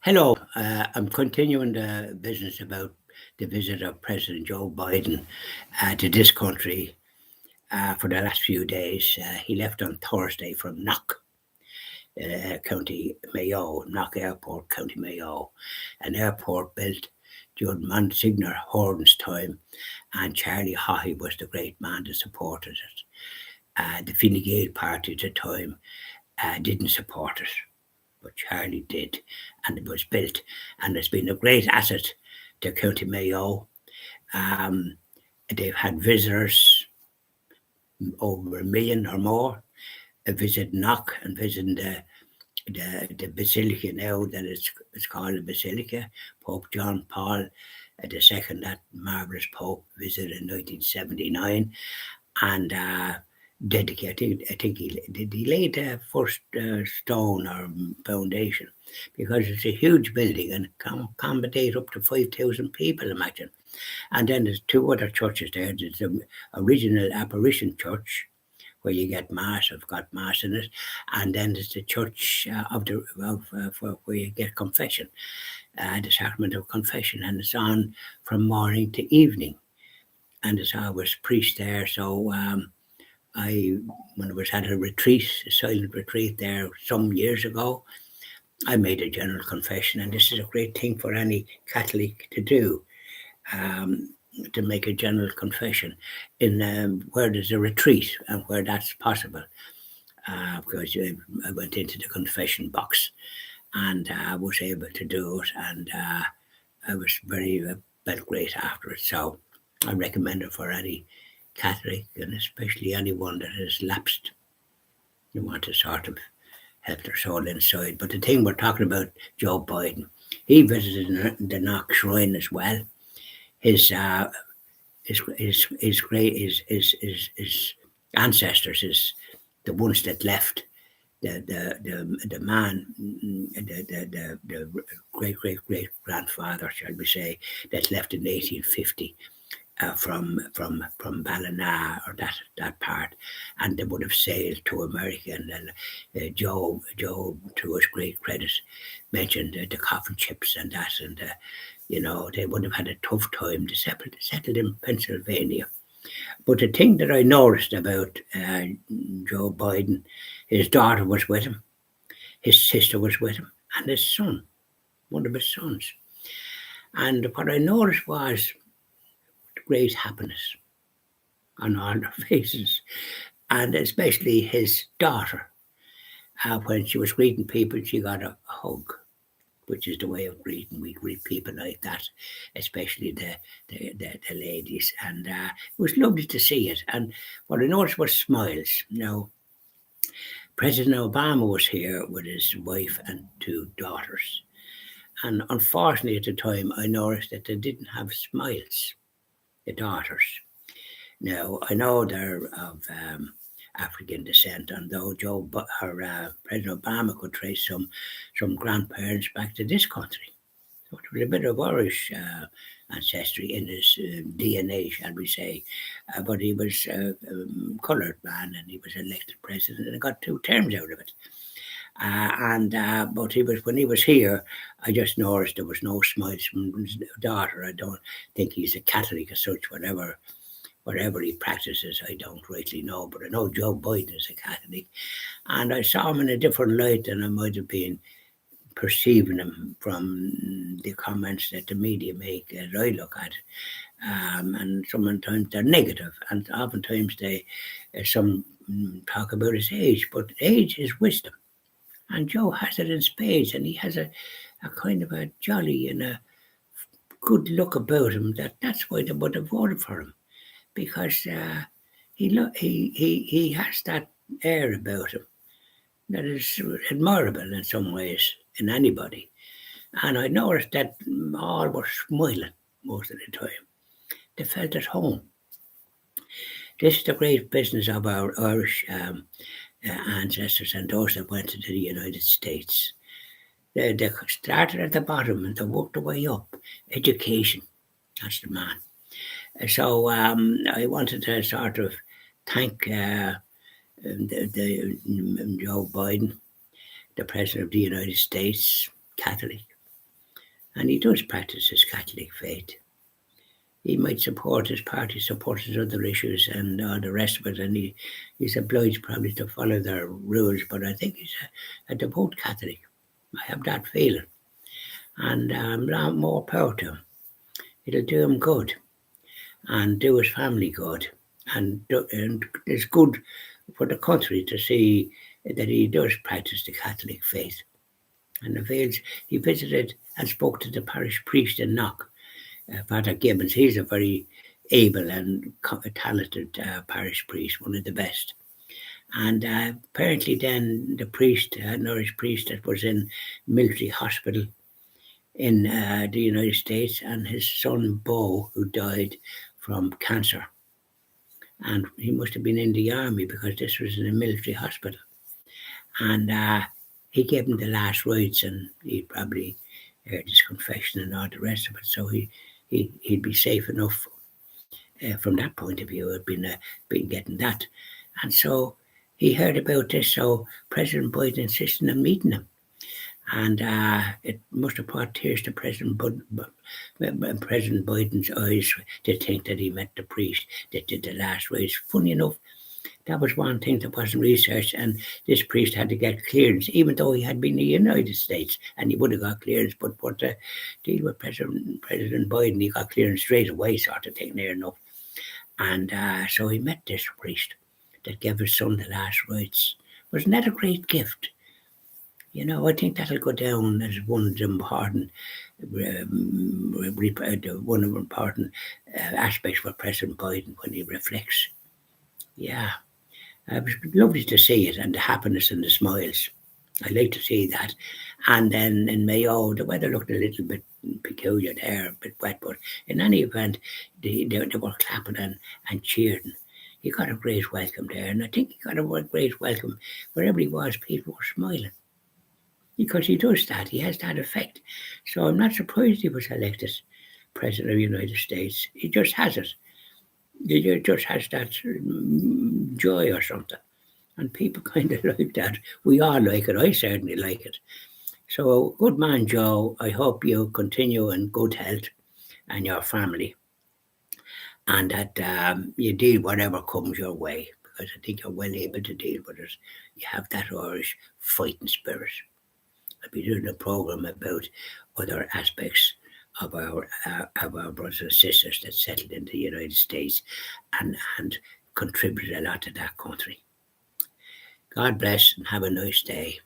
Hello, I'm continuing the business about the visit of President Joe Biden to this country for the last few days. He left on Thursday from Knock, County Mayo, Knock Airport, County Mayo, an airport built during Monsignor Horton's time, and Charlie Haughey was the great man that supported it. The Fine Gael party at the time didn't support it, but Charlie did, and it was built, and it's been a great asset to County Mayo. Um, they've had visitors, over a million or more, visit Knock and visit the basilica now that it's called a basilica. Pope John Paul II, that marvelous Pope, visited in 1979, and dedicated. I think he laid the first stone or foundation, because it's a huge building and can accommodate up to 5,000 people. Imagine. And then there's two other churches there. There's the original Apparition Church, where you get mass. I've got mass in it, and then there's the church where you get confession, the sacrament of confession, and it's on from morning to evening, and there's always priest there. So when I was at a retreat, a silent retreat there some years ago, I made a general confession, and this is a great thing for any Catholic to do. To make a general confession in where there's a retreat and where that's possible, because I went into the confession box and was able to do it, and I was felt great after it. So I recommend it for any Catholic, and especially anyone that has lapsed. You want to sort of help their soul inside. But the thing we're talking about, Joe Biden, he visited the Knox Shrine as well. His ancestors, the ones that left, the man, the great grandfather, shall we say, that left in 1850. From Ballina, or that part, and they would have sailed to America. And then Joe, to his great credit, mentioned the coffin chips and that, and they would have had a tough time to settle in Pennsylvania. But the thing that I noticed about Joe Biden, his daughter was with him, his sister was with him, and his son, one of his sons. And what I noticed was great happiness on all their faces, and especially his daughter. When she was greeting people, she got a hug, which is the way of greeting. We greet people like that, especially the ladies, and it was lovely to see it. And what I noticed was smiles. Now, President Obama was here with his wife and two daughters, and unfortunately at the time I noticed that they didn't have smiles, the daughters. Now, I know they're of African descent, and though President Obama could trace some grandparents back to this country, so there was a bit of Irish ancestry in his DNA, shall we say. But he was a coloured man, and he was elected president, and got 2 terms out of it. But when he was here, I just noticed there was no smiles from his daughter. I don't think he's a Catholic as such. Whatever he practices, I don't rightly know, but I know Joe Biden is a Catholic, and I saw him in a different light than I might have been perceiving him from the comments that the media make as I look at it. And sometimes they're negative, and oftentimes some talk about his age, but age is wisdom. And Joe has it in spades, and he has a kind of a jolly and a good look about him. That's why they would have voted for him, because he has that air about him that is admirable in some ways in anybody. And I noticed that all were smiling most of the time. They felt at home. This is the great business of our Irish ancestors and those that went to the United States. They started at the bottom and they worked their way up. Education, that's the man. So I wanted to sort of thank Joe Biden, the President of the United States, Catholic, and he does practice his Catholic faith. He might support his party, supports other issues and all the rest of it, and he's obliged probably to follow their rules, but I think he's a devout Catholic. I have that feeling. And more power to him. It'll do him good and do his family good. And it's good for the country to see that he does practice the Catholic faith. And he visited and spoke to the parish priest in Knock, Father Gibbons. He's a very able and talented parish priest, one of the best. And apparently then the priest, an Irish priest that was in military hospital in the United States, and his son Bo, who died from cancer. And he must have been in the army because this was in a military hospital. And he gave him the last rites, and he probably heard his confession and all the rest of it. So he'd be safe enough from that point of view. Had been getting that, and so he heard about this. So President Biden insisted on meeting him, and it must have brought tears to President Biden's eyes to think that he met the priest that did the last rites. Funny enough, that was one thing that wasn't researched, and this priest had to get clearance, even though he had been in the United States, and he would have got clearance. But to deal with President Biden, he got clearance straight away, sort of thing, near enough. And so he met this priest that gave his son the last rites. Wasn't that a great gift? You know, I think that'll go down as one of the important, aspects for President Biden when he reflects. Yeah, it was lovely to see it, and the happiness and the smiles. I like to see that. And then in Mayo, the weather looked a little bit peculiar there, a bit wet, but in any event, they were clapping and cheering. He got a great welcome there, and I think he got a great welcome wherever he was. People were smiling because he does that. He has that effect. So I'm not surprised he was elected President of the United States. He just has it. He just has that joy or something. And people kind of like that. We all like it. I certainly like it. So, good man, Joe. I hope you continue in good health and your family, and that you deal whatever comes your way, because I think you're well able to deal with it. You have that Irish fighting spirit. I'll be doing a program about other aspects of our brothers and sisters that settled in the United States and contributed a lot to that country. God bless and have a nice day.